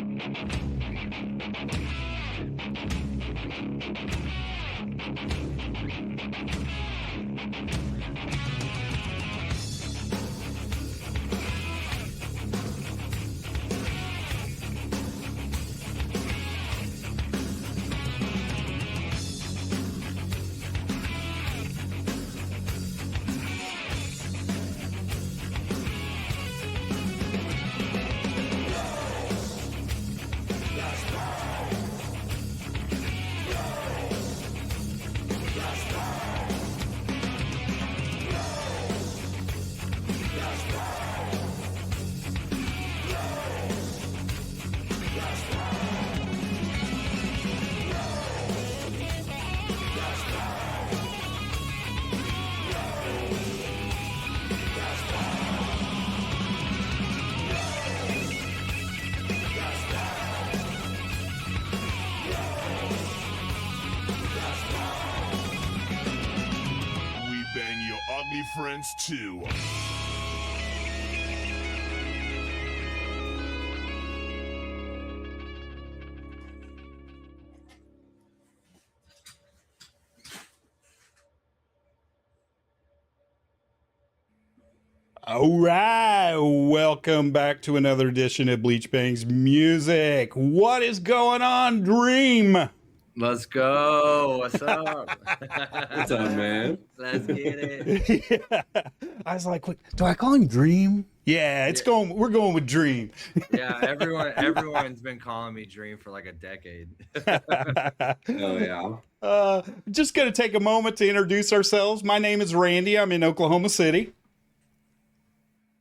We bang your ugly friends too. All right, welcome back to another edition of Bleach Bangs Music. What is going on, Dream? Let's go. What's up? What's up, man? Let's get it. Yeah. I was like, do I call him Dream? Yeah, it's going. We're going with Dream. Yeah, everyone's been calling me Dream for like a decade. Oh yeah. Just gonna take a moment to introduce ourselves. My name is Randy. I'm in Oklahoma City.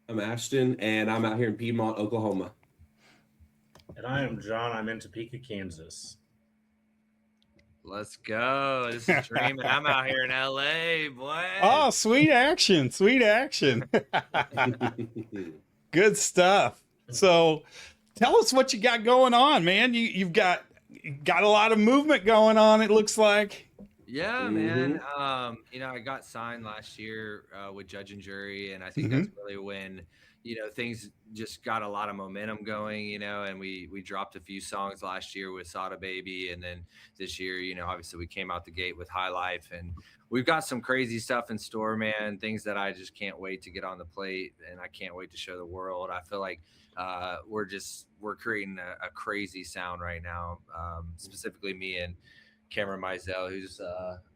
I'm Ashton, and I'm out here in Piedmont, Oklahoma. And I am John. I'm in Topeka, Kansas. Let's go. This is Dream, and I'm out here in LA, boy. Oh, sweet action. Sweet action. Good stuff. So tell us what you got going on, man. You've got a lot of movement going on, it looks like. Yeah, man. I got signed last year with Judge and Jury, and I think that's really when, things just got a lot of momentum going, and we dropped a few songs last year with Sada Baby, and then this year, obviously we came out the gate with High Life, and we've got some crazy stuff in store, man, things that I just can't wait to get on the plate, and I can't wait to show the world. I feel like we're creating a crazy sound right now, specifically me and Cameron Mizell, who's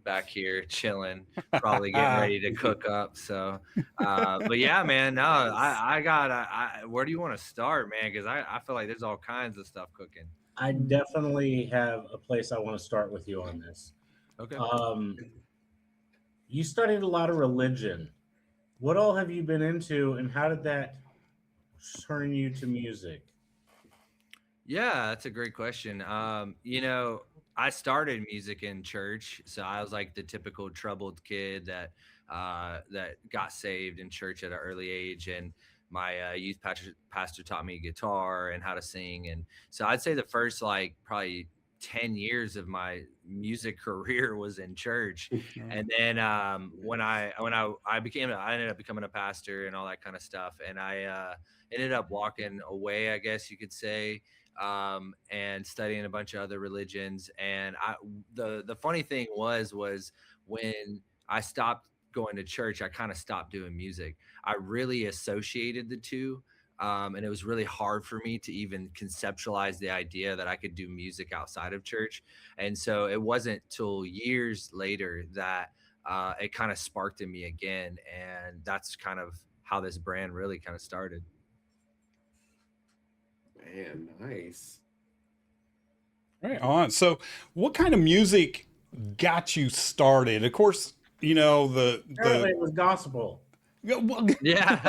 back here chilling, probably getting ready to cook up. So, but yeah, man, no, I got, where do you want to start, man? Because I feel like there's all kinds of stuff cooking. I definitely have a place I want to start with you on this. Okay. You studied a lot of religion. What all have you been into, and how did that turn you to music? Yeah, that's a great question. I started music in church, so I was like the typical troubled kid that got saved in church at an early age, and my youth pastor taught me guitar and how to sing, and so I'd say the first like probably 10 years of my music career was in church. And then when I ended up becoming a pastor and all that kind of stuff, and I ended up walking away, I guess you could say, and studying a bunch of other religions. And the funny thing was when I stopped going to church, I kind of stopped doing music. I really associated the two. And it was really hard for me to even conceptualize the idea that I could do music outside of church. And so it wasn't till years later that it kind of sparked in me again. And that's kind of how this brand really kind of started. Man, nice. Right on. So what kind of music got you started? Of course, Apparently it was gospel. Yeah.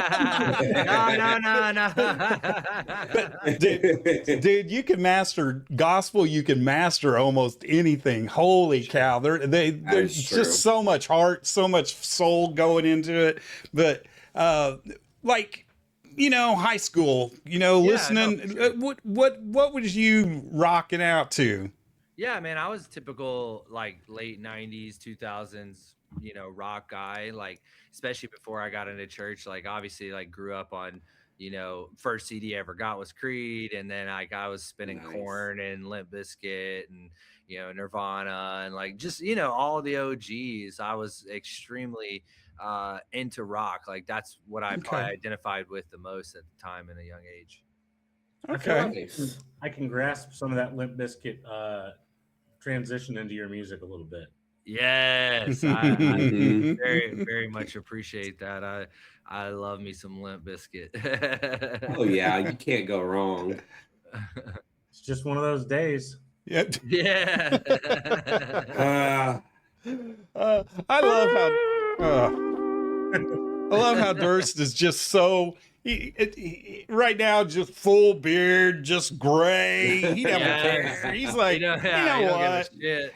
No. Dude, you can master gospel. You can master almost anything. Holy cow. There's just so much heart, so much soul going into it. But high school, listening, no, sure. what was you rocking out to? Yeah, man, I was typical like late 90s, 2000s, rock guy, like especially before I got into church. Like obviously like grew up on first CD I ever got was Creed, and then I was spinning Nice. Korn and Limp Bizkit and Nirvana and like just all the OGs. I was extremely into rock. Like that's what I probably identified with the most at the time in a young age. I feel like Nice. I can grasp some of that Limp Bizkit transition into your music a little bit. Yes, I Mhm. very, very much appreciate that. I love me some Limp Bizkit. Oh yeah, you can't go wrong. It's just one of those days. Yeah. Yeah. I love how I love how Durst is just so right now, just full beard, just gray. He doesn't care. He's like, you know what? Yeah,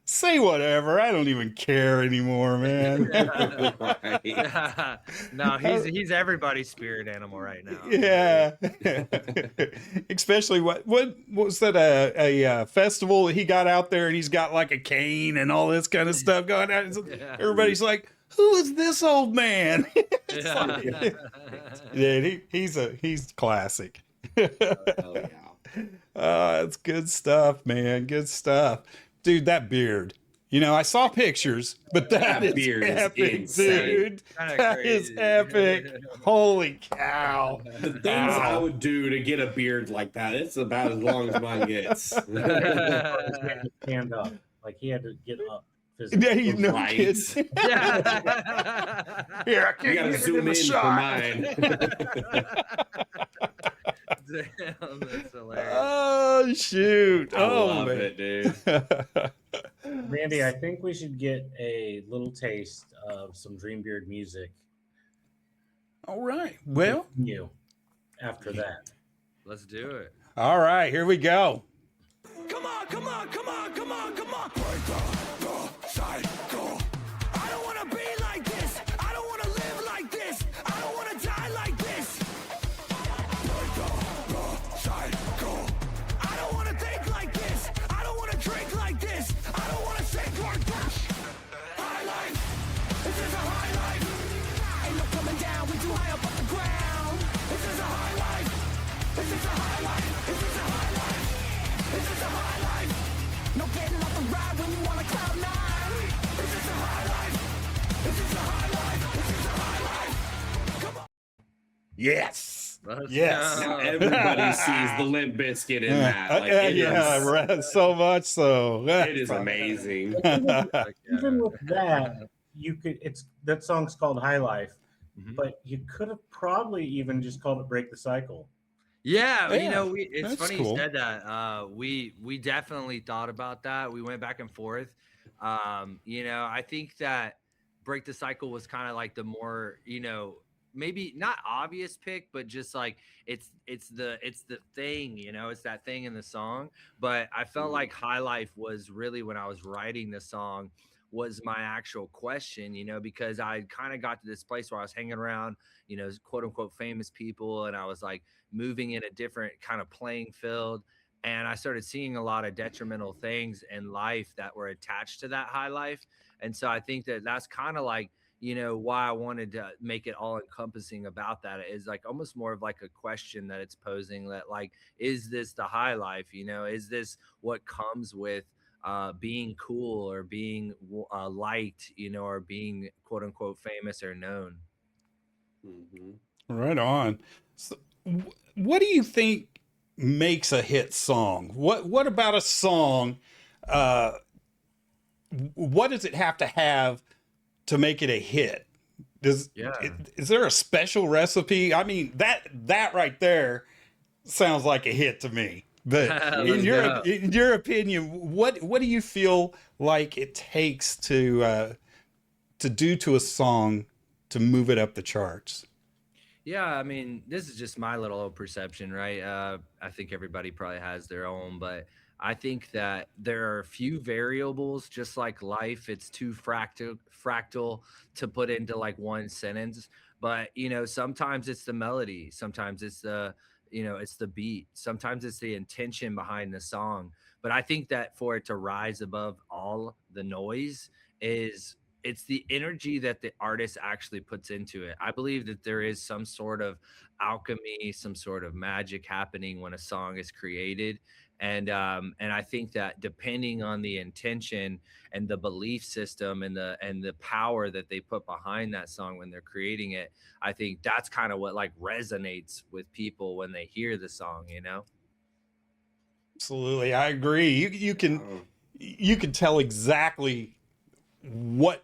say whatever. I don't even care anymore, man. Right. No, he's everybody's spirit animal right now. Yeah. Especially what was that a festival he got out there and he's got like a cane and all this kind of stuff going on. Everybody's like, who is this old man? Yeah, he's classic. Oh yeah. It's good stuff, man. Good stuff. Dude, that beard. I saw pictures, but that is beard is epic, insane. dude. Kinda That is crazy. epic. Holy cow. The things I would do to get a beard like that, it's about as long as mine gets. Stand up. Like he had to get up Yeah, physically. you know, Right. kids. Here, I You can't gotta get it zoom the in for shot. mine. Damn, that's hilarious. Oh shoot! I Oh love man. it, dude. Randy, I think we should get a little taste of some Dreambeard music. All right. Well, from you after that. Let's do it. all right. Here we go. Come on, come on, come on, come on, come on. Break the cycle. I don't want to be like this. I don't want to live like this. I don't want to die like this. Break the cycle. I don't want to think like this. I don't want to drink like this. I don't want to sink like this. High life. This is a high life. Ain't no coming down. We too high up off the ground. This is a high life. This is a high life. This is a high life. This is a high life. No getting off the ride when you want to cloud nine. This is a high life. This is a high life. This is a high life. Come on. Yes. Let's Yes. go. Now everybody sees the Limp Bizkit in that. Like, it is, right, so much so. it is amazing. Even with that, you could. It's that song's called High Life, Mhm. but you could have probably even just called it Break the Cycle. Yeah, Yeah, it's that's funny cool. you said that. We definitely thought about that. We went back and forth. I think that Break the Cycle was kind of like the more, maybe not obvious pick, but just like it's the thing, it's that thing in the song. But I felt like High Life was really when I was writing the song was my actual question, because I kind of got to this place where I was hanging around, quote unquote famous people, and I was like moving in a different kind of playing field. And I started seeing a lot of detrimental things in life that were attached to that high life. And so I think that that's kind of like, why I wanted to make it all encompassing about that is like almost more of like a question that it's posing that like, is this the high life? Is this what comes with being cool or being liked, or being quote unquote famous or known? Mhm. Right on. So, what do you think makes a hit song? What about a song? What does it have to make it a hit? Is there a special recipe? I mean, that right there sounds like a hit to me. But in your opinion, what do you feel like it takes to do to a song to move it up the charts? Yeah, I mean, this is just my little perception, right? I think everybody probably has their own, but I think that there are a few variables, just like life. It's too fractal to put into like one sentence. But sometimes it's the melody, sometimes it's it's the beat, sometimes it's the intention behind the song. But I think that for it to rise above all the noise is it's the energy that the artist actually puts into it. I believe that there is some sort of alchemy, some sort of magic happening when a song is created. And I think that depending on the intention and the belief system and the power that they put behind that song when they're creating it, I think that's kind of what like resonates with people when they hear the song, you know? Absolutely, I agree. You can tell exactly what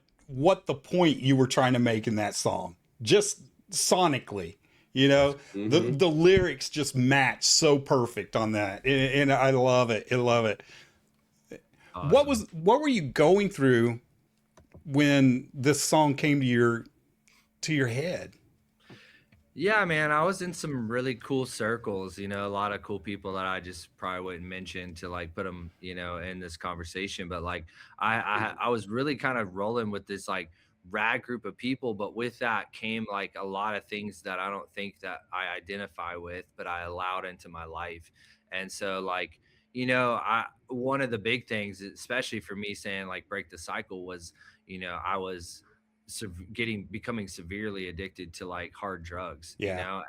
the point you were trying to make in that song, just sonically. You know, the lyrics just match so perfect on that, and I love it. I love it. Awesome. What were you going through when this song came to your head? Yeah, man, I was in some really cool circles, you know, a lot of cool people that I just probably wouldn't mention to like put them, you know, in this conversation. But like, I was really kind of rolling with this like rad group of people, but with that came like a lot of things that I don't think that I identify with, but I allowed into my life. And so like, you know, one of the big things, especially for me saying like break the cycle was, you know, I was becoming severely addicted to like hard drugs, you Yeah. know,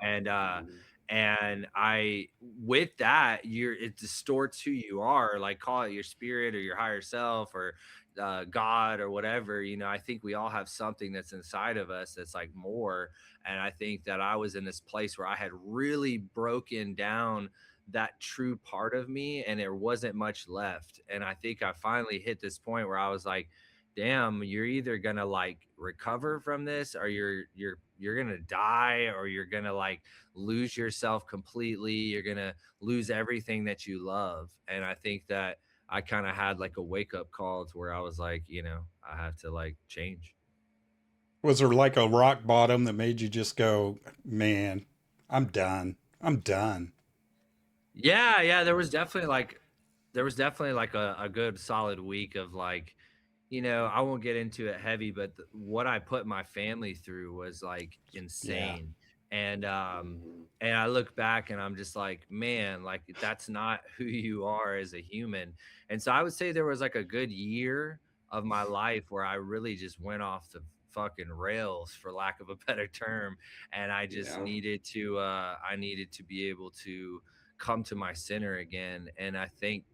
and I with that it distorts who you are, like call it your spirit or your higher self or God or whatever, you know. I think we all have something that's inside of us that's like more. And I think that I was in this place where I had really broken down that true part of me and there wasn't much left. And I think I finally hit this point where I was like, damn, you're either gonna like recover from this or you're gonna die, or you're gonna like lose yourself completely. You're gonna lose everything that you love. And I think that I kind of had like a wake up call to where I was like, you know, I have to like change. Was there like a rock bottom that made you just go, man, I'm done. I'm done. Yeah, there was definitely like a good solid week of like, you know, I won't get into it heavy, but what I put my family through was like Yeah. insane. And I look back and I'm just like, man, like that's not who you are as a human. And so I would say there was like a good year of my life where I really just went off the fucking rails, for lack of a better term. And I just Yeah. I needed to be able to come to my center again. And I thank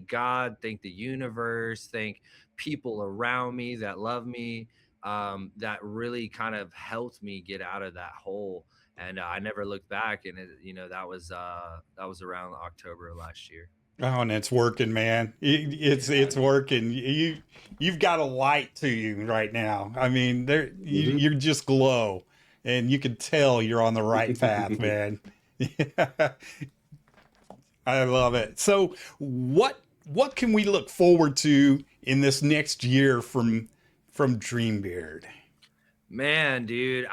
God, thank the universe, thank people around me that love me, that really kind of helped me get out of that hole. And I never looked back. And you know, that was around October of last year. Oh, and it's working, man. It's working. You've got a light to you right now. I mean, you just glow, and you can tell you're on the right path, man. I love it. So, what can we look forward to in this next year from Dreambeard? Man, dude,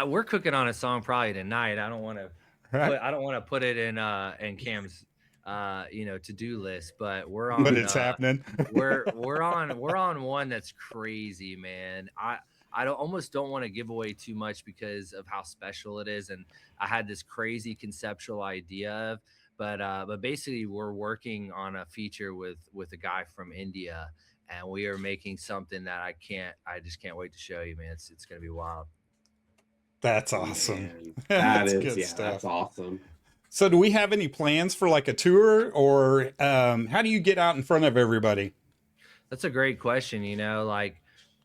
we're cooking on a song probably tonight. I don't want to put it in Cam's you know, to-do list, but But it's happening. we're on one that's crazy, man. I almost don't want to give away too much because of how special it is, and I had this crazy conceptual idea of, but basically we're working on a feature with a guy from India, and we are making something that I just can't wait to show you, man. It's gonna be wild. That's awesome. Man, That's good stuff. that's awesome. So, do we have any plans for like a tour, or how do you get out in front of everybody? That's a great question. You know, like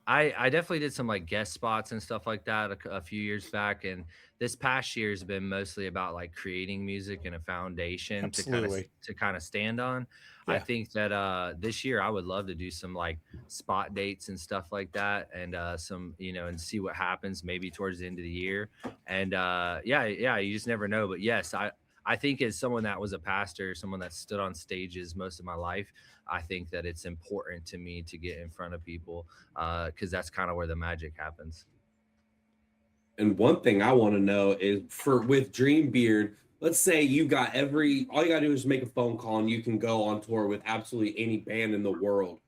I definitely did some like guest spots and stuff like that a few years back, and this past year has been mostly about like creating music and a foundation Absolutely. to kind of stand on. I Yeah. think that this year I would love to do some like spot dates and stuff like that, and some, you know, and see what happens maybe towards the end of the year. And yeah, you just never know. But yes, I think as someone that was a pastor, someone that stood on stages most of my life, I think that it's important to me to get in front of people, because that's kind of where the magic happens. And one thing I want to know is for with Dreambeard, let's say you got all you gotta do is make a phone call and you can go on tour with absolutely any band in the world.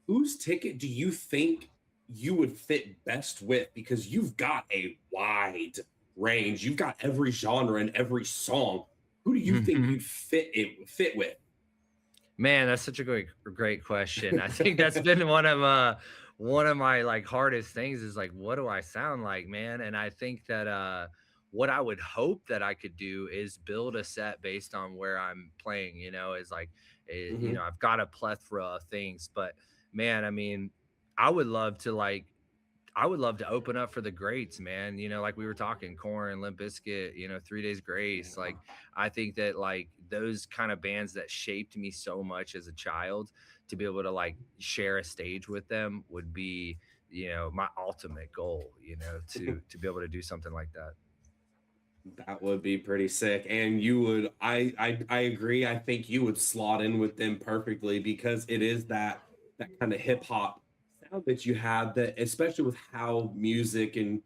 Whose ticket do you think you would fit best with? Because you've got a wide range. You've got every genre and every song. Who do you think you'd fit with? Man, that's such a great question. I think that's been one of my like hardest things is like, what do I sound like, man? And I think that what I would hope that I could do is build a set based on where I'm playing, is like, Hmm. I've got a plethora of things, but man, I mean, I would love to like I would love to open up for the greats, man. Like we were talking, Corn, Limp Bizkit, 3 Days Grace. Like I think that like those kind of bands that shaped me so much as a child, to be able to like share a stage with them would be, my ultimate goal. To be able to do something like that. That would be pretty sick. And you would, I agree. I think you would slot in with them perfectly because it is that kind of hip hop sound that you have, that especially with how music and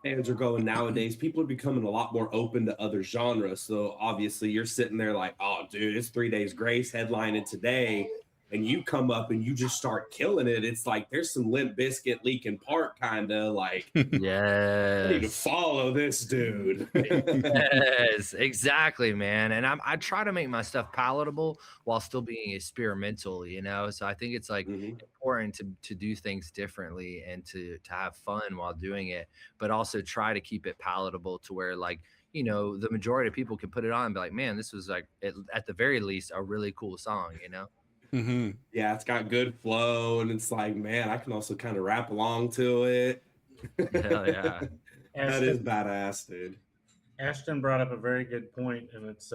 fans are going nowadays, people are becoming a lot more open to other genres. So obviously you're sitting there like, oh dude, it's 3 Days Grace headlining today. And you come up and you just start killing it. It's like there's some Limp Biscuit Leaking Park kind of like, I need to Yes. follow this dude. Yes, exactly, man. And I try to make my stuff palatable while still being experimental. So I think it's like Mhm. important to do things differently and to have fun while doing it, but also try to keep it palatable to where like, the majority of people can put it on and be like, man, this was like at the very least a really cool song. Hmm. Yeah, it's got good flow, and it's like, man, I can also kind of rap along to it. Hell yeah. That is Ashton, badass, dude. Ashton brought up a very good point, and it's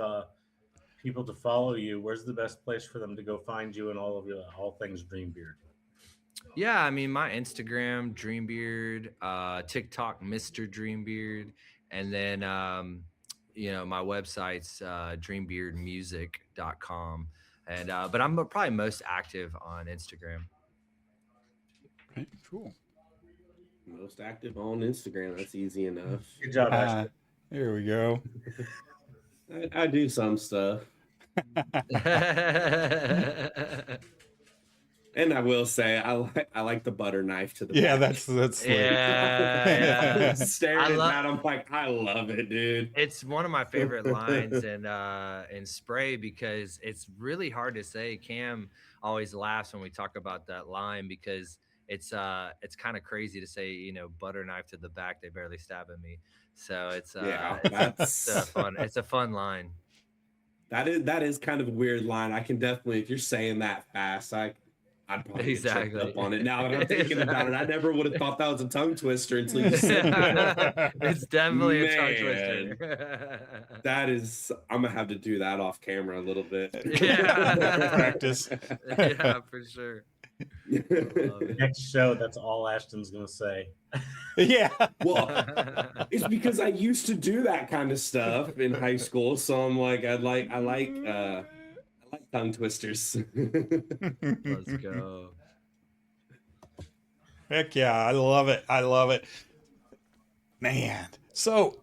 people to follow you. Where's the best place for them to go find you and all of your all things Dreambeard? Yeah, I mean my Instagram, Dreambeard, TikTok, Mr. Dreambeard, and then my website's dreambeardmusic.com. And but I'm probably most active on Instagram. Right, cool. Most active on Instagram. That's easy enough. Good job, Ah, Ashton. there we go. I do some stuff. And I will say, I like the butter knife to the Yeah, back. that's slick. Yeah, yeah. Staring I at love that, I'm like, I love it, dude. It's one of my favorite lines in Spray because it's really hard to say. Cam always laughs when we talk about that line because it's kind of crazy to say, butter knife to the back, they barely stabbing me. So it's Yeah, it's a fun line. that is kind of a weird line. I can definitely, if you're saying that fast, I'd probably get tripped Exactly. up on it. Now that I'm thinking about it, I Exactly. never would have thought that was a tongue twister until you said that. It's definitely a tongue Man, twister. that is, I'm gonna have to do that off camera a little bit. Yeah. Practice. Yeah, for sure. I love it. Next show, that's all Ashton's gonna say. Yeah. Well, it's because I used to do that kind of stuff in high school, so I'm like, I like tongue twisters. Let's go. Heck yeah, I love it. I love it. Man. So,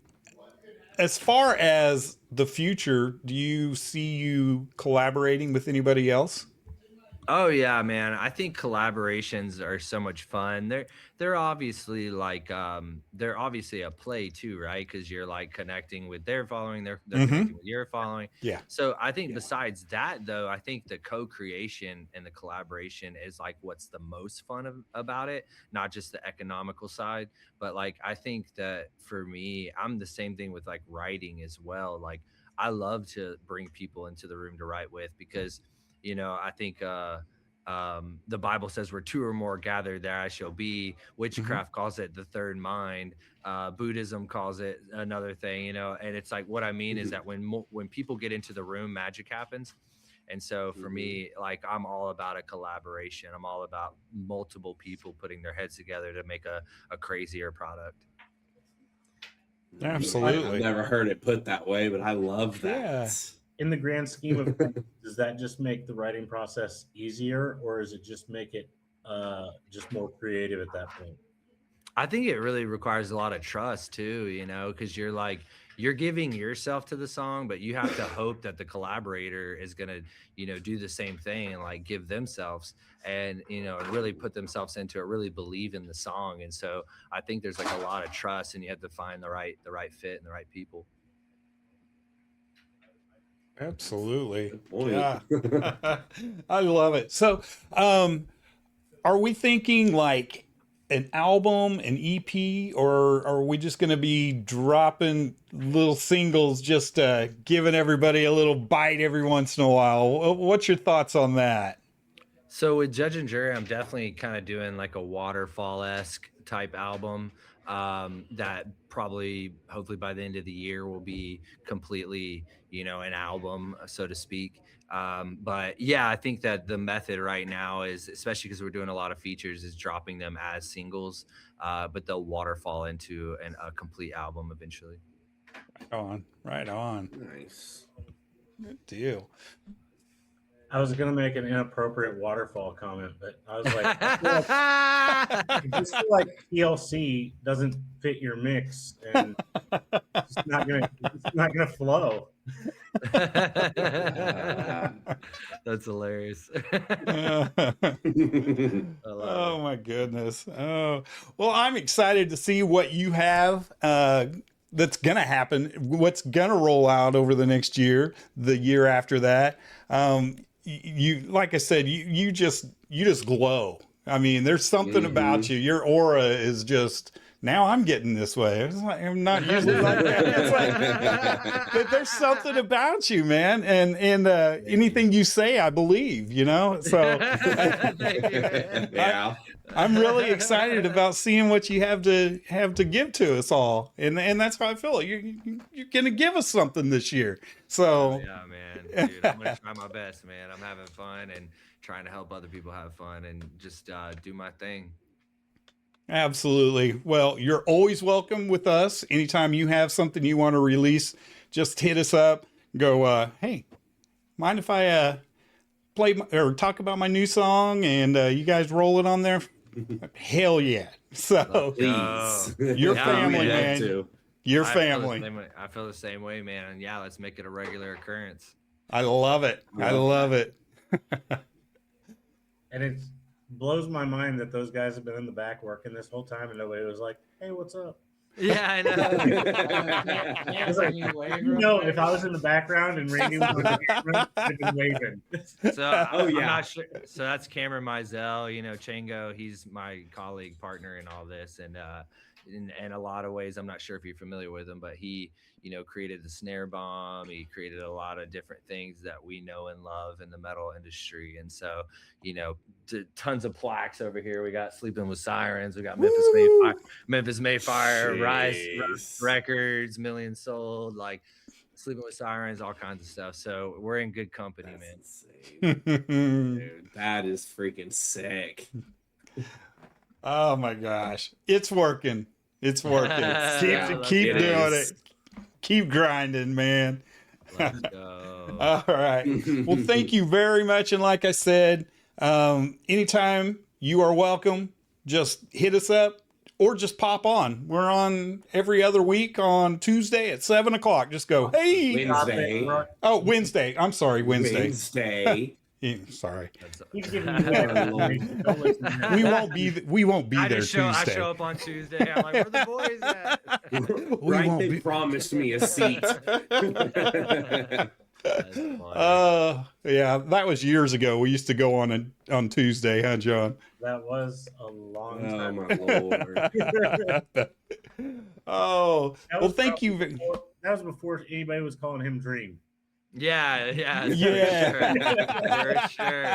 as far as the future, do you see you collaborating with anybody else? Oh yeah, man. I think collaborations are so much fun. They're obviously like they're obviously a play too, right? Because you're like connecting with their following, they're Hmm. connecting with your following. Yeah. So I think Yeah. besides that though, I think the co-creation and the collaboration is like what's the most fun about it, not just the economical side, but like I think that for me, I'm the same thing with like writing as well. Like I love to bring people into the room to write with because I think the Bible says where two or more gathered, there I shall be. Hmm. Witchcraft calls it the third mind. Buddhism calls it another thing, and it's like what I mean is Mhm, that when people get into the room, magic happens. And so for mhm. me, like I'm all about a collaboration. I'm all about multiple people putting their heads together to make a crazier product. Man, I've Absolutely. never heard it put that way, but I love Yeah. that. In the grand scheme of things, does that just make the writing process easier, or does it just make it just more creative at that point? I think it really requires a lot of trust too, because you're like you're giving yourself to the song, but you have to hope that the collaborator is gonna, do the same thing and like give themselves and really put themselves into it, really believe in the song. And so I think there's like a lot of trust, and you have to find the right fit and the right people. Absolutely. Good point. Yeah. I love it. So, are we thinking like an album, an EP, or are we just going to be dropping little singles, just giving everybody a little bite every once in a while? What's your thoughts on that? So with Judge and Jury, I'm definitely kind of doing like a waterfall-esque type album that probably, hopefully by the end of the year will be completely, an album, so to speak. But yeah, I think that the method right now is, especially because we're doing a lot of features, is dropping them as singles, but they'll waterfall into a complete album eventually. Right on. Nice. Good deal. I was gonna make an inappropriate waterfall comment, but I was like, I just feel like PLC doesn't fit your mix, and it's not gonna flow. That's hilarious. Oh my goodness. Oh, well, I'm excited to see what you have that's gonna happen, what's gonna roll out over the next year, the year after that. You, like I said, you just glow. I mean, there's something about you. Your aura is just, now I'm getting this way. It's like, I'm not usually like that. It's like, but there's something about you, man. And anything you say, I believe, so Yeah. I'm really excited about seeing what you have to give to us all. And that's how I feel. You're going to give us something this year. So yeah, man, dude, I'm going to try my best, man. I'm having fun and trying to help other people have fun and just do my thing. Absolutely. Well, you're always welcome with us. Anytime you have something you want to release, just hit us up. Go, hey, mind if I play or talk about my new song and you guys roll it on there? Hell yeah. So Please. your family, man. Too. Your family. I feel the same way, man. And yeah, let's make it a regular occurrence. I love it. I love it. And it blows my mind that those guys have been in the back working this whole time and nobody was like, hey, what's up? Yeah, I know. I was like, if I was in the background and Randy was on the camera, I'd been waving. So I'm not sure. So that's Cameron Mizell, Chango. He's my colleague, partner in all this, and in a lot of ways, I'm not sure if you're familiar with him, but he, created the snare bomb. He created a lot of different things that we know and love in the metal industry. And so, tons of plaques over here. We got Sleeping with Sirens. We got Memphis Mayfire, Rise Records, Million Sold, like Sleeping with Sirens, all kinds of stuff. So we're in good company, man. Dude, that is freaking sick. Oh my gosh. It's working. It's working. Keep doing it. Keep grinding, man. Let's go. All right. Well, thank you very much. And like I said, anytime you are welcome, just hit us up or just pop on. We're on every other week on Tuesday at 7:00. Just go, hey. Wednesday. Oh, Wednesday. I'm sorry. Wednesday. Yeah, sorry. We won't be there Tuesday. I show up on Tuesday. I'm like, where the boys at? They promised me a seat. Yeah, that was years ago. We used to go on Tuesday, huh, John? That was a long time. Oh my Lord. Oh, well, thank you. That was before anybody was calling him Dream. Yeah. For sure.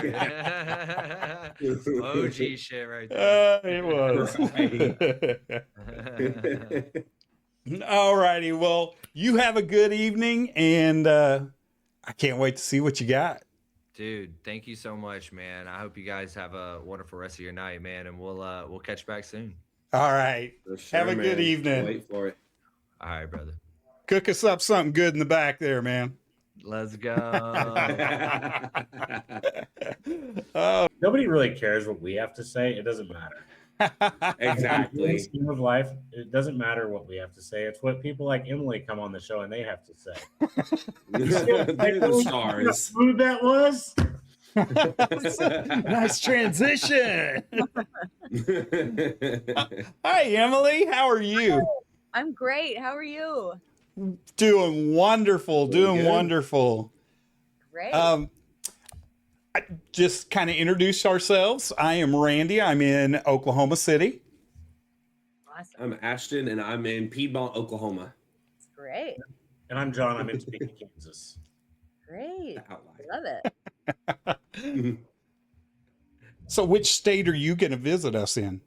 OG shit right there. It was. All righty. Well, you have a good evening, and I can't wait to see what you got. Dude, thank you so much, man. I hope you guys have a wonderful rest of your night, man, and we'll catch back soon. All right. Sure, have a good evening. Wait for it. All right, brother. Cook us up something good in the back there, man. Let's go. Nobody really cares what we have to say. It doesn't matter. Exactly. In the scheme of life, it doesn't matter what we have to say. It's what people like Emily come on the show and they have to say. They're the stars. How smooth that was. Nice transition. Hi, Emily. How are you? I'm great. How are you? Doing wonderful. Doing wonderful. Great. I just kind of introduce ourselves. I am Randy. I'm in Oklahoma City. Awesome. I'm Ashton, and I'm in Piedmont, Oklahoma. That's great. And I'm John. I'm in Topeka, Kansas. Great. The outlier. Love it. So which state are you going to visit us in?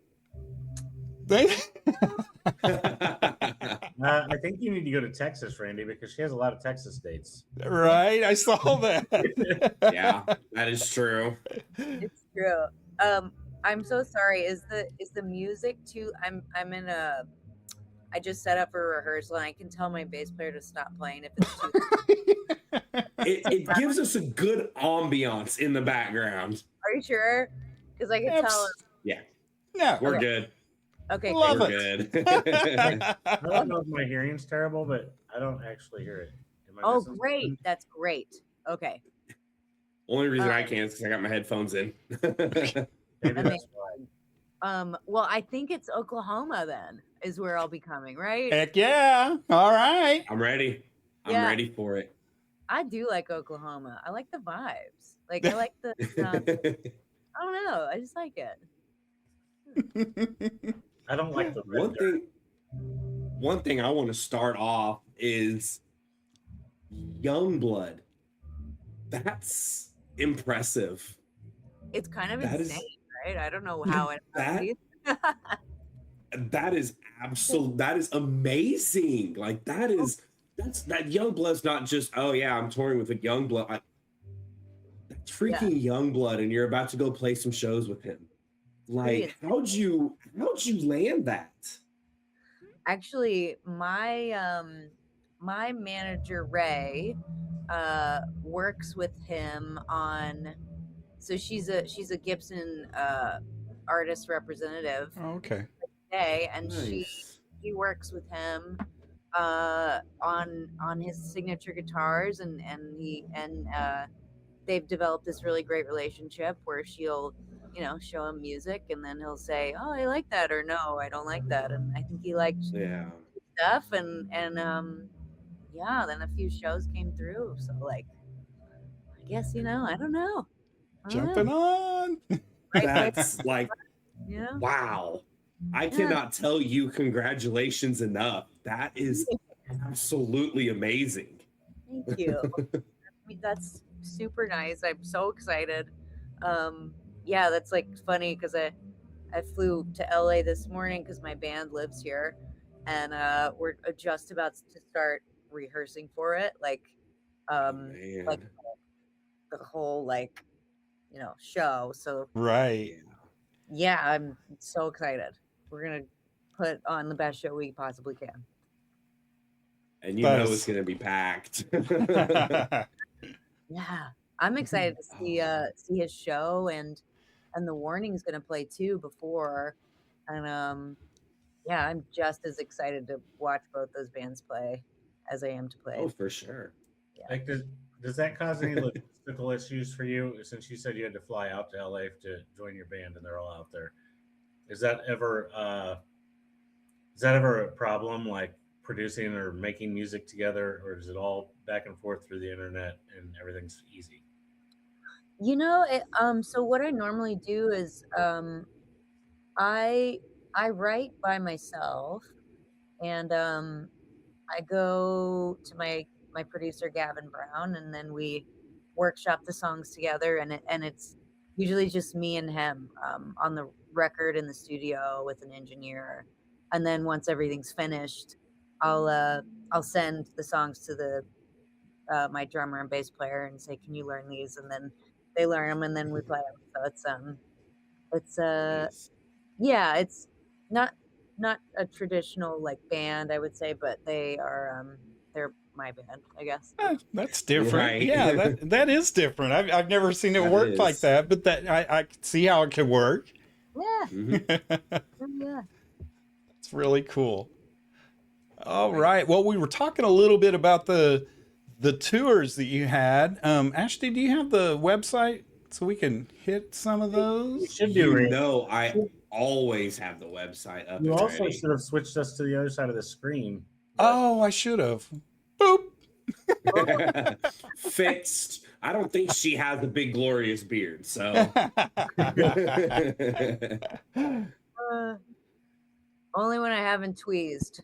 I think you need to go to Texas, Randy, because she has a lot of Texas dates. Right? I saw that. Yeah, that is true. It's true. I'm so sorry. Is the music too? I'm in a. I just set up for rehearsal, and I can tell my bass player to stop playing if it's too. It gives us a good ambiance in the background. Are you sure? Because I can tell. Yeah, No, we're Okay. good. Okay. Love great. We're it. good. I don't know if my hearing's terrible, but I don't actually hear it. Am I Oh, missing great. something? That's great. Okay. Only reason I can is because I got my headphones in. Maybe that's why. Well, I think it's Oklahoma then is where I'll be coming, right? Heck yeah. All right. I'm ready. I'm Yeah. ready for it. I do like Oklahoma. I like the vibes. Like I like the. I don't know. I just like it. I don't like the red dirt. One thing I want to start off is Youngblood. That's impressive. It's kind of That is- insane, right? I don't know how it. That is absolute. That is amazing. Like that Youngblood's not just, oh yeah, I'm touring with a Youngblood. That's freaking Youngblood, and you're about to go play some shows with him. Like, how'd you land that? Actually, my my manager Ray works with him on. So she's a Gibson artist representative Okay. today, and Nice. she works with him on his signature guitars, and they've developed this really great relationship where she'll show him music, and then he'll say, oh, I like that, or no, I don't like that, and I think he liked Yeah. stuff, and yeah, then a few shows came through, so like I guess I don't know. Jumping on. Right, That's like, yeah. wow. I Yeah. cannot tell you congratulations enough. That is absolutely amazing. Thank you. I mean, that's super nice. I'm so excited. Yeah, that's like funny because I flew to LA this morning because my band lives here, and we're just about to start rehearsing for it. Like Man. the whole show. So Right. yeah, I'm so excited. We're gonna put on the best show we possibly can. And you That know is- it's gonna be packed. Yeah, I'm excited to see his show, and the Warning's gonna play too before, and yeah, I'm just as excited to watch both those bands play as I am to play. Oh, for sure. Like, does that cause any logistical issues for you? Since you said you had to fly out to LA to join your band, and they're all out there, is that ever a problem? Like producing or making music together, or is it all back and forth through the internet and everything's easy? So what I normally do is I write by myself, and I go to my producer Gavin Brown, and then we workshop the songs together, and it's usually just me and him on the record in the studio with an engineer, and then once everything's finished, I'll send the songs to the my drummer and bass player and say, can you learn these, and then they learn them, and then we play them. So it's Nice. yeah, it's not a traditional like band, I would say, but they're my band, I guess. That's different. Right. Yeah, that is different. I've never seen it That work like is. that, but that I can see how it can work. Yeah, Mhm. yeah. It's really cool. All right. Well, we were talking a little bit about the tours that you had. Ashley, do you have the website so we can hit some of You those? should do, You Randy. know, I always have the website up. You and also ready. should have switched us to the other side of the screen. Oh, I should have. Boop. Fixed. I don't think she has a big glorious beard. So Only when I haven't tweezed.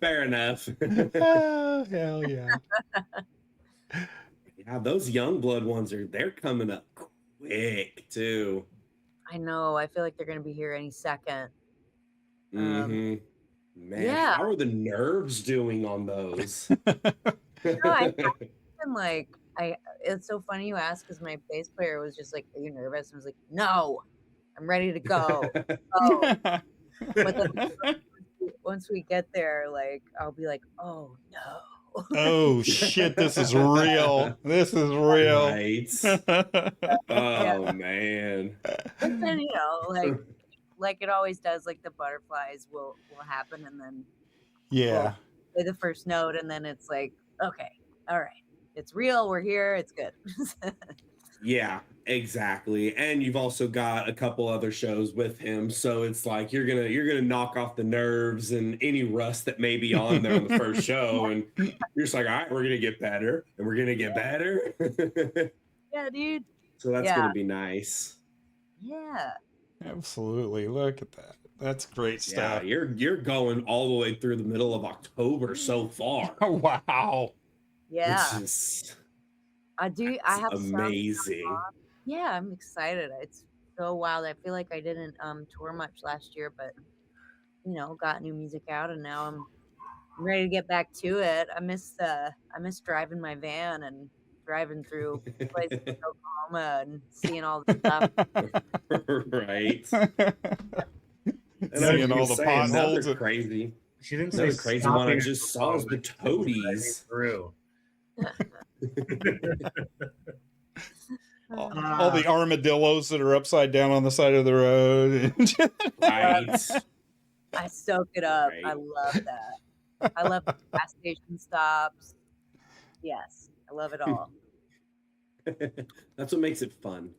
Fair enough. Oh, hell yeah. Yeah, those young blood ones they're coming up quick too. I know. I feel like they're gonna be here any second. Man, yeah. how are the nerves doing on those? No, like it's so funny you ask because my bass player was just like, "Are you nervous?" And I was like, "No, I'm ready to go." But then once we get there, like I'll be like, "Oh no." Oh shit, this is real. This is real. Right. Oh man. But then like it always does, like the butterflies will happen and then Yeah. we'll play the first note and then it's like, okay, all right. It's real, we're here, it's good. Yeah, exactly. And you've also got a couple other shows with him, so it's like you're gonna knock off the nerves and any rust that may be on there on the first show, and you're just like, all right, we're gonna get better, and we're gonna get better. Yeah, dude. So that's gonna be nice. Yeah. Absolutely. Look at that. That's great stuff. Yeah, you're going all the way through the middle of October so far. Wow. Yeah. Which is I have amazing. Yeah, I'm excited. It's so wild. I feel like I didn't tour much last year, but got new music out and now I'm ready to get back to it. I miss driving my van and driving through places in Oklahoma and seeing all the stuff. Right. Seeing all the potholes. Crazy. She didn't Another say crazy one I just saw is the toadies. Through. All the armadillos that are upside down on the side of the road. Right. I soak it up. Right. I love that. I love gas station stops. Yes, I love it all. That's what makes it fun.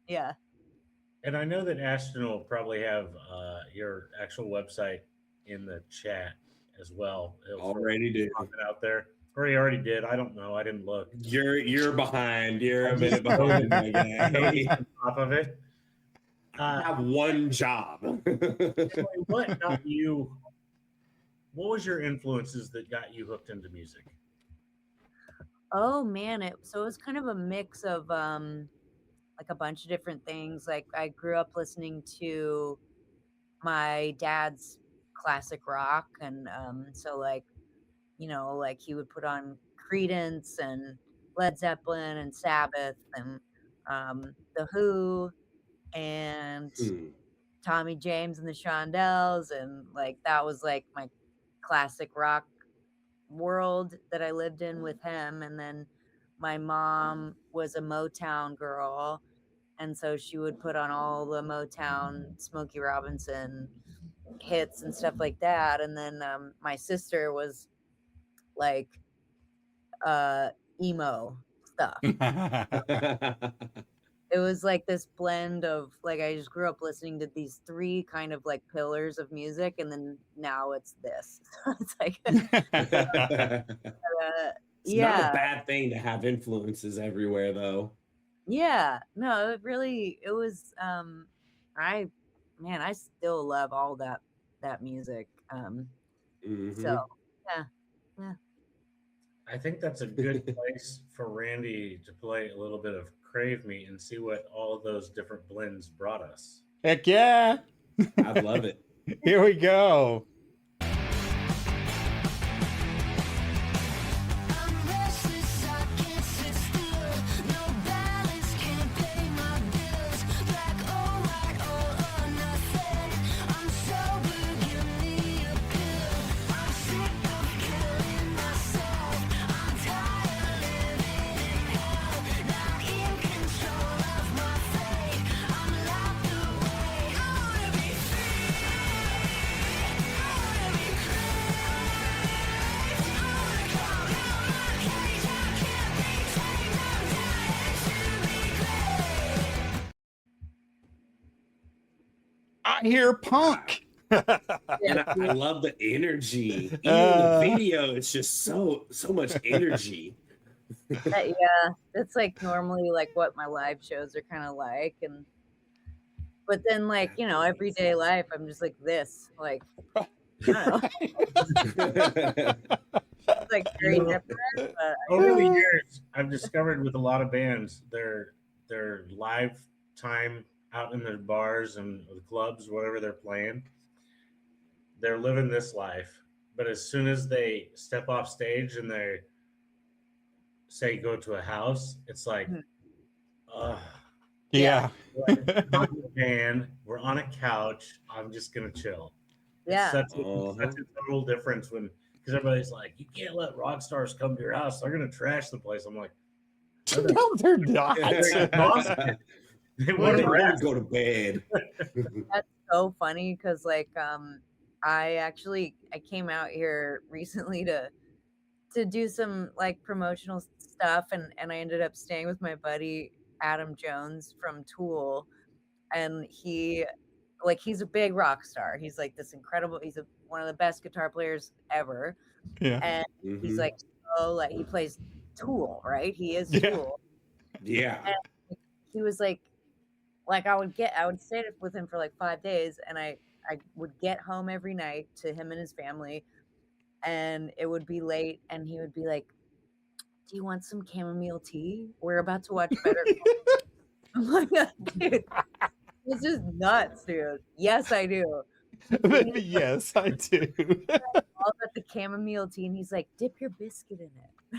Yeah. And I know that Ashton will probably have your actual website in the chat as well. Already did. Out there. Or he already did. I don't know. I didn't look. You're behind. You're a minute behind, my guy. On top of it. I have one job. What got you? What was your influences that got you hooked into music? Oh man, it was kind of a mix of like a bunch of different things. Like I grew up listening to my dad's classic rock and so like like he would put on Creedence and Led Zeppelin and Sabbath and The Who and Tommy James and the Shondells and like that was like my classic rock world that I lived in with him. And then my mom was a Motown girl and so she would put on all the Motown Smokey Robinson hits and stuff like that. And then my sister was like emo stuff. It was like this blend of like I just grew up listening to these three kind of like pillars of music and then now it's this. It's like It's not a bad thing to have influences everywhere though. Yeah, no, it was I still love all that music. So yeah. I think that's a good place for Randy to play a little bit of Crave Me and see what all of those different blends brought us. Heck yeah. I'd love it. Here we go. I hear punk. And I love the energy. Even in the video, it's just so much energy. Yeah, that's like normally like what my live shows are kind of like, and but then like everyday life, I'm just like this, like I don't know, it's like very different. But Over the years, I've discovered with a lot of bands, their live time out in their bars and the clubs, whatever they're playing, they're living this life. But as soon as they step off stage and they say go to a house, it's like, yeah. like, we're not in a band, we're on a couch. I'm just gonna chill. yeah, It's such a total difference when because everybody's like, you can't let rock stars come to your house; they're gonna trash the place. I'm like, No, they're not. they're exhausted. They want to rest. Go to bed. that's so funny because like I came out here recently to do some like promotional stuff, and I ended up staying with my buddy Adam Jones from Tool, and he's a big rock star. He's like this incredible. He's one of the best guitar players ever, Yeah. and he's like he plays Tool, right? He is Tool. Yeah. And he was like I would stay with him for like 5 days, and I would get home every night to him and his family, and it would be late, and he would be like, do you want some chamomile tea? We're about to watch Better Call. I'm like, dude, this is nuts, dude. Yes, I do. Yes, I do. All about the chamomile tea, and he's like, dip your biscuit in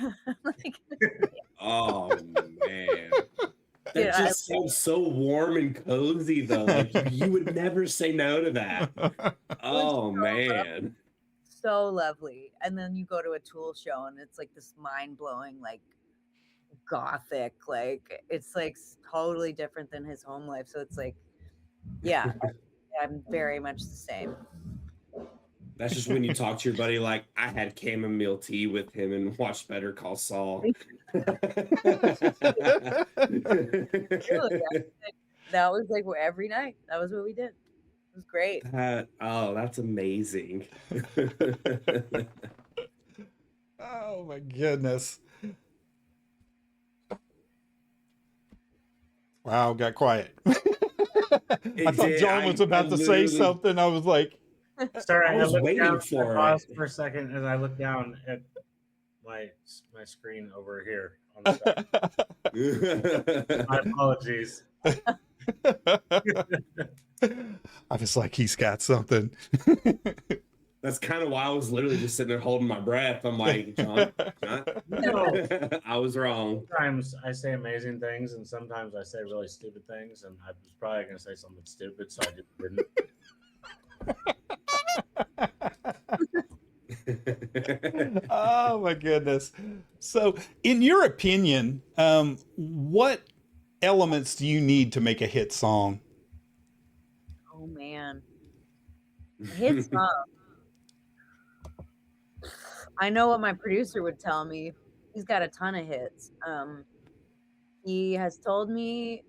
it. Like, oh man. That just sounds so warm and cozy, though. Like you would never say no to that. Oh man, so lovely. And then you go to a Tool show, and it's like this mind-blowing, like gothic, like it's like totally different than his home life. So it's like, yeah, I'm very much the same. That's just when you talk to your buddy like, I had chamomile tea with him and watched Better Call Saul. That was like every night. That was what we did. It was great. That's amazing. Oh my goodness. Wow, got quiet. I thought John was about to say something. I was like, sorry, I was waiting for it. Pause for a second, and I looked down at my screen over here on the side. My apologies. I was like, he's got something. That's kind of why I was literally just sitting there holding my breath. I'm like, John, I was wrong. Sometimes I say amazing things, and sometimes I say really stupid things, and I was probably going to say something stupid, so I just didn't. Oh my goodness. So in your opinion, what elements do you need to make a hit song? Oh man, hit song. I know what my producer would tell me. He's got a ton of hits. He has told me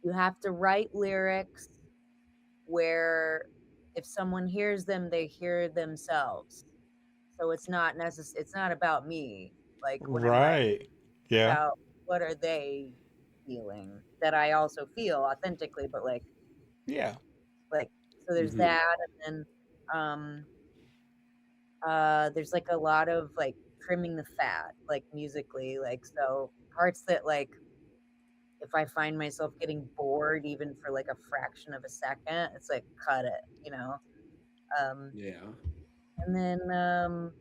you have to write lyrics where if someone hears them, they hear themselves. So it's not it's not about me. Like when right. Yeah. About what are they feeling that I also feel authentically, but like, yeah. Like, so there's that. And then, there's like a lot of like trimming the fat, like musically, like, so parts that like, if I find myself getting bored even for like a fraction of a second, it's like, cut it, Yeah. And then,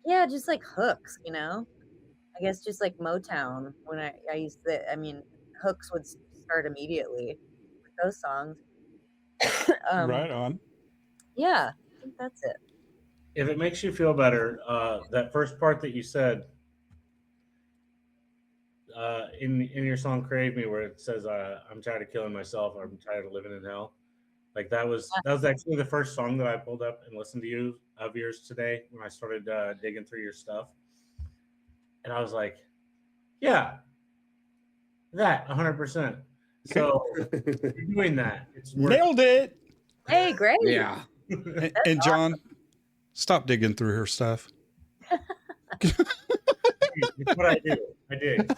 yeah, just like hooks, I guess just like Motown when I used to, hooks would start immediately with those songs. Right on. Yeah, I think that's it. If it makes you feel better, that first part that you said in your song "Crave Me," where it says, "I'm tired of killing myself. I'm tired of living in hell." Like that was actually the first song that I pulled up and listened to of yours today when I started digging through your stuff, and I was like, "Yeah, that 100%." So you're doing that. It's Nailed it. Hey, great. Yeah. And John, stop digging through her stuff. It's what I do. I dig.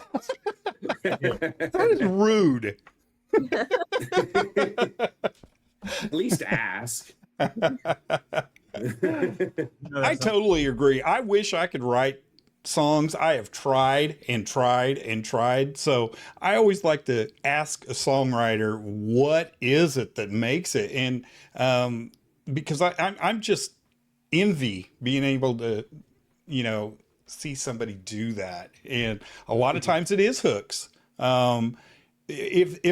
That is rude. At least ask. No, I totally agree. I wish I could write songs. I have tried and tried and tried. So I always like to ask a songwriter, what is it that makes it? And because I'm just envy being able to, see somebody do that. And a lot of times it is hooks. If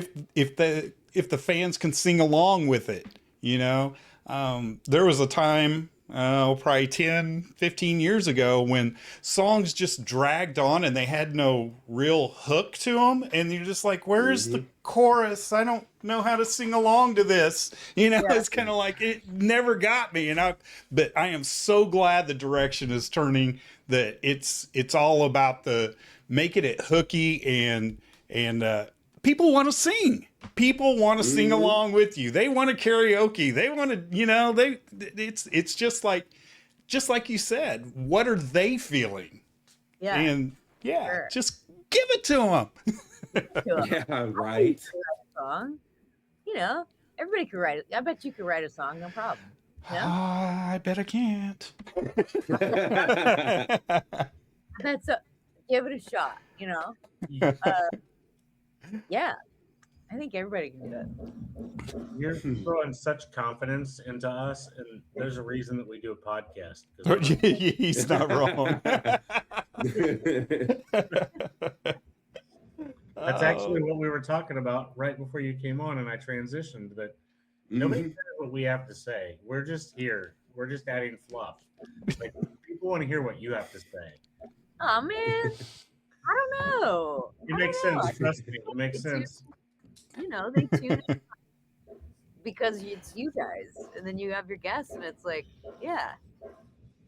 the fans can sing along with it, there was a time, probably 10, 15 years ago when songs just dragged on and they had no real hook to them. And you're just like, where's the chorus? I don't know how to sing along to this. It's kind of like, it never got me. But I am so glad the direction is turning, that it's all about making it hooky and people want to sing. People want to sing along with you. They want to karaoke. They want to, it's just like you said, what are they feeling? Yeah. And Sure. just give it to them. Yeah, right. Song. Everybody could write it. I bet you could write a song, no problem. Yeah. I bet I can't. That's give it a shot, yeah. I think everybody can do it. You're throwing such confidence into us, and there's a reason that we do a podcast. He's not wrong. That's actually what we were talking about right before you came on, and I transitioned. But nobody cares what we have to say. We're just here. We're just adding fluff. Like, people want to hear what you have to say. Oh man, I don't know. It makes sense. Trust me, it makes sense. They tune in because it's you guys, and then you have your guests, and it's like, yeah,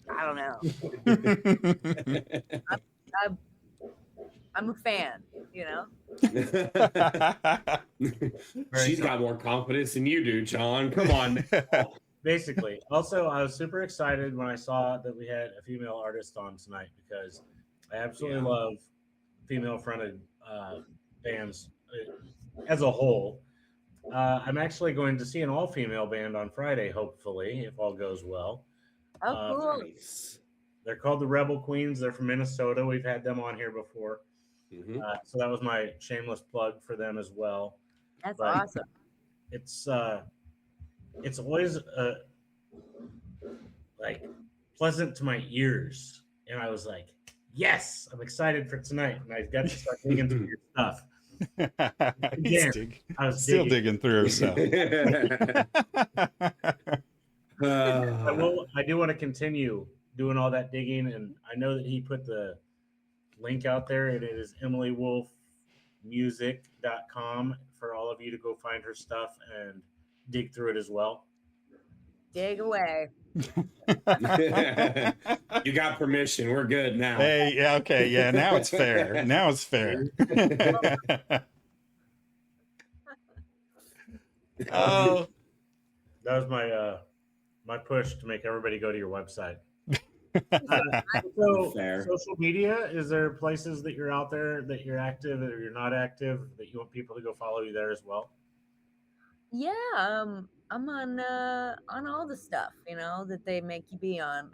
I don't know. I'm a fan, She's got more confidence than you do, John. Come on. Basically. Also, I was super excited when I saw that we had a female artist on tonight, because I absolutely love female-fronted bands as a whole. I'm actually going to see an all-female band on Friday, hopefully, if all goes well. Oh, cool. Nice. They're called the Rebel Queens. They're from Minnesota. We've had them on here before. So that was my shameless plug for them as well. That's awesome. It's always like pleasant to my ears, and I was like, yes, I'm excited for tonight, and I got to start digging through your stuff. Again, I was still digging through her stuff. I do want to continue doing all that digging, and I know that he put the link out there, and it is EmilyWolfemusic.com for all of you to go find her stuff and dig through it as well. Dig away. You got permission. We're good now. Hey, yeah, okay, yeah. Now it's fair. Now it's fair. Oh, that was my push to make everybody go to your website. So Fair. social media, is there places that you're out there that you're active or you're not active that you want people to go follow you there as well? Yeah, I'm on all the stuff, that they make you be on.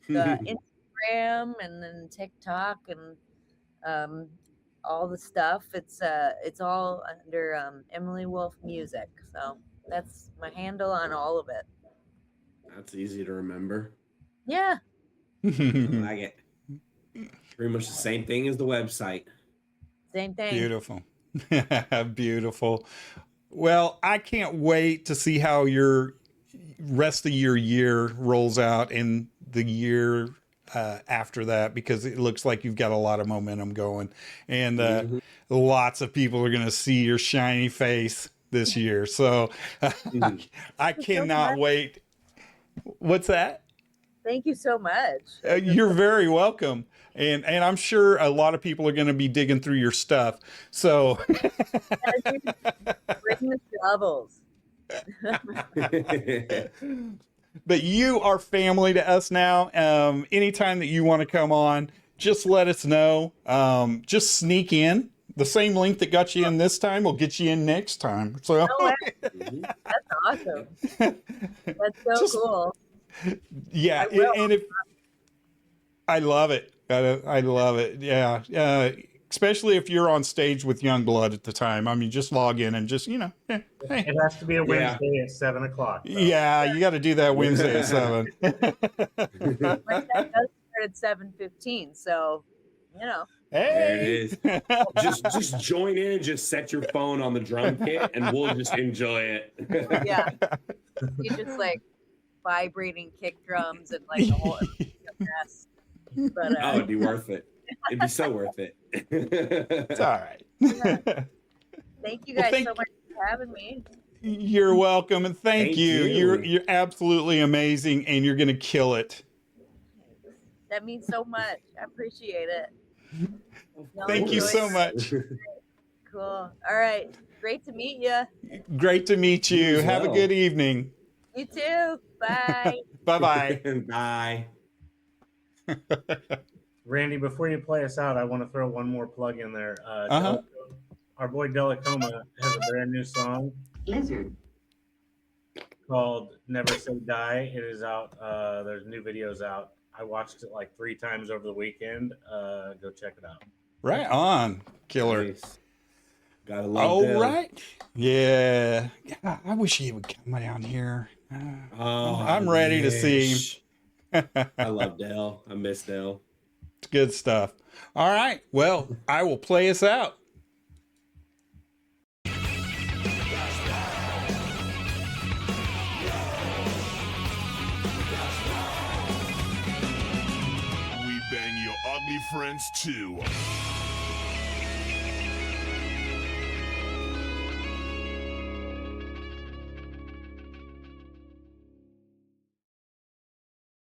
The Instagram and then TikTok and all the stuff. It's all under Emily Wolfe Music. So that's my handle on all of it. That's easy to remember. Yeah. I like it. Pretty much the same thing as the website. Same thing. Beautiful. Beautiful. Well, I can't wait to see how your rest of your year rolls out and the year after that, because it looks like you've got a lot of momentum going, and lots of people are going to see your shiny face this year. So I cannot wait. What's that? Thank you so much. You're very welcome. And I'm sure a lot of people are going to be digging through your stuff. So Bring the shovels. but you are family to us now. Anytime that you want to come on, just let us know. Just sneak in. The same link that got you in this time will get you in next time. So That's awesome. That's so cool. Yeah, and if I love it, I love it. Yeah, especially if you're on stage with Youngblood at the time. I mean, just log in and just hey. It has to be a Wednesday at 7:00. Yeah, you got to do that Wednesday at 7. But that does start at 7:15, so Hey, there it is. Just join in and just set your phone on the drum kit, and we'll just enjoy it. Yeah, you just like vibrating kick drums and like the whole mess. But Oh, it'd be worth it. It'd be so worth it. It's all right. Thank you guys so much for having me. You're welcome, and thank you. You're absolutely amazing, and you're gonna kill it. That means so much. I appreciate it. Thank you so much. Cool. All right. Great to meet you. Great to meet you. Have a good evening. You too. Bye. Bye-bye. Bye. Randy, before you play us out, I want to throw one more plug in there. Our boy Delacoma has a brand new song called Never Say Die. It is out. There's new videos out. I watched it like 3 times over the weekend. Go check it out. Right on, killer. Nice. Gotta love All Dell. right. Yeah. I wish he would come down here. I'm ready to see him. I love Dell. I miss Dell. It's good stuff. All right. Well, I will play us out. We bang your ugly friends too.